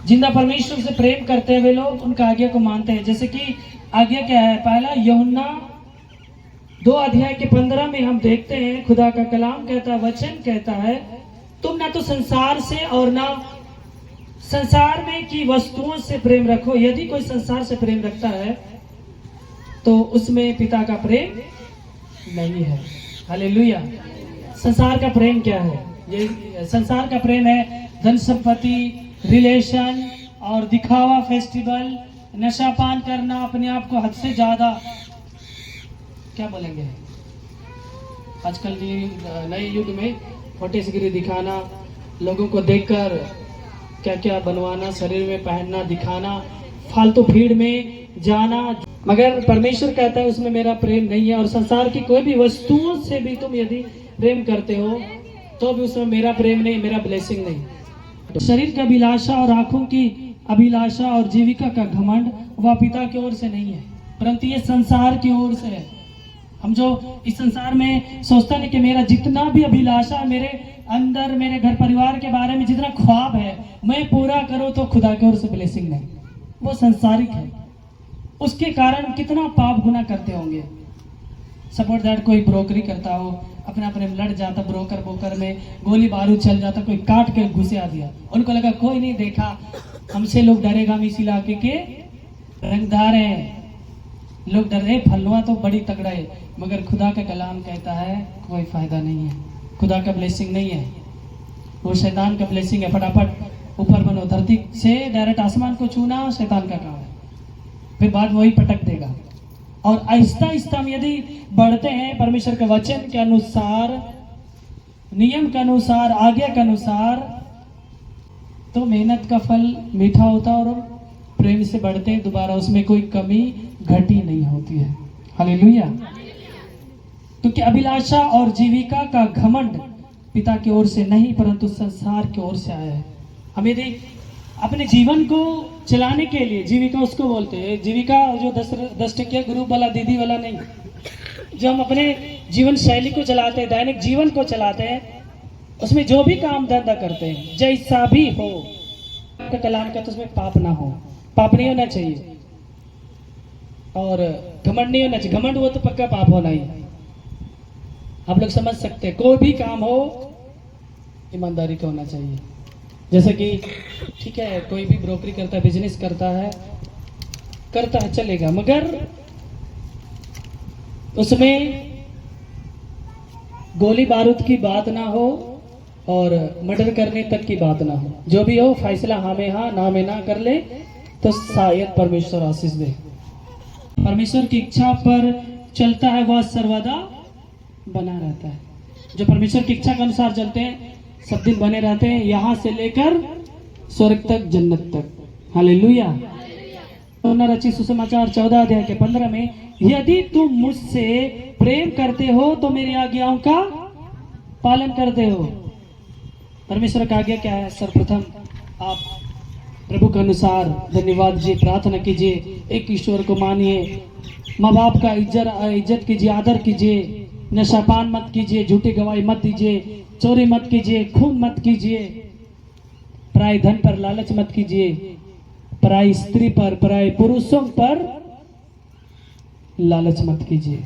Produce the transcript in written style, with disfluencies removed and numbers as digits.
जिंदा परमेश्वर से प्रेम करते हैं वे लोग उनका आज्ञा को मानते हैं। जैसे कि आज्ञा क्या है, पहला यूहन्ना 2:15 में हम देखते हैं खुदा का कलाम कहता है, वचन कहता है, तुम ना तो संसार से और ना संसार में की वस्तुओं से प्रेम रखो। यदि कोई संसार से प्रेम रखता है तो उसमें पिता का प्रेम नहीं है। हालेलुया। संसार का प्रेम क्या है? ये संसार का प्रेम है धन संपत्ति, रिलेशन और दिखावा, फेस्टिवल, नशा पान करना, अपने आप को हद से ज्यादा क्या बोलेंगे आजकल नए युग में फोटेसगिरी दिखाना, लोगों को देखकर क्या क्या बनवाना, शरीर में पहनना, दिखाना, फालतू भीड़ में जाना। मगर परमेश्वर कहता है उसमें मेरा प्रेम नहीं है। और संसार की कोई भी वस्तुओं से भी तुम यदि प्रेम करते हो तो भी उसमें मेरा प्रेम नहीं, मेरा ब्लेसिंग नहीं। शरीर की अभिलाषा और आंखों की अभिलाषा और जीविका का घमंड वह पिता की ओर से नहीं है, परंतु ये संसार की ओर से है। हम जो इस संसार में सोचते हैं कि मेरा जितना भी अभिलाषा मेरे अंदर, मेरे घर परिवार के बारे में जितना ख्वाब है मैं पूरा करूं, तो खुदा की ओर से ब्लेसिंग नहीं, वो संसारिक है। उसके कारण कितना पाप गुना करते होंगे। सपोर्ट दैट कोई ब्रोकरी करता हो, अपने अपने लड़ जाता, ब्रोकर में गोली बारूद चल जाता, कोई काट के घुसे आ दिया, उनको लगा कोई नहीं देखा, हमसे लोग डरेगा। हम इस इलाके के रंगदार हैं, लोग डर रहे, फलवा तो बड़ी तगड़ा है। मगर खुदा का कलाम कहता है कोई फायदा नहीं है, खुदा का ब्लेसिंग नहीं है, वो शैतान का ब्लेसिंग है। फटाफट ऊपर बनो, धरती से डायरेक्ट आसमान को छूना शैतान का काम है, फिर बाद वही पटक देगा। और आहिस्ता आहिस्ता हम यदि बढ़ते हैं परमेश्वर के वचन के अनुसार, नियम के अनुसार, आज्ञा के अनुसार, तो मेहनत का फल मीठा होता है। और प्रेम से बढ़ते हैं, दोबारा उसमें कोई कमी घटी नहीं होती है। हालेलुया। क्योंकि अभिलाषा और जीविका का घमंड पिता की ओर से नहीं परंतु संसार की ओर से आया है। हम यदि अपने जीवन को चलाने के लिए, जीविका उसको बोलते हैं, जीविका जो 10 टकिया ग्रुप वाला, दीदी वाला नहीं, जो हम अपने जीवन शैली को चलाते हैं, दैनिक जीवन को चलाते हैं, उसमें जो भी काम धंधा करते हैं, जैसा भी हो, आपका कलाम का तो उसमें पाप ना हो, पाप नहीं होना चाहिए, और घमंड नहीं होना चाहिए। घमंड वो तो पक्का पाप होना ही। आप लोग समझ सकते हैं, कोई भी काम हो ईमानदारी का होना चाहिए। जैसे कि ठीक है, कोई भी ब्रोकरी करता है, बिजनेस करता है चलेगा, मगर उसमें गोली बारूद की बात ना हो और मर्डर करने तक की बात ना हो। जो भी हो फैसला हाँ में हाँ, ना में ना कर ले तो शायद परमेश्वर आशीष दे। परमेश्वर की इच्छा पर चलता है वह सर्वदा बना रहता है। जो परमेश्वर की इच्छा के अनुसार चलते हैं सब दिन बने रहते हैं, यहाँ से लेकर स्वर्ग तक, जन्नत तक। हालेलुया। रचित सुसमाचार 14:15 में, यदि तुम मुझसे प्रेम करते हो तो मेरी आज्ञाओं का पालन करते हो। परमेश्वर का आज्ञा क्या है? सर्वप्रथम आप प्रभु के अनुसार धन्यवाद जी, प्रार्थना कीजिए, एक ईश्वर को मानिए, माँ बाप का इज्जत कीजिए, आदर कीजिए, नशापान मत कीजिए, झूठी गवाही मत दीजिए, चोरी मत कीजिए, खून मत कीजिए, पराये धन पर लालच मत कीजिए, पराई स्त्री पर, पराये पुरुषों पर लालच मत कीजिए।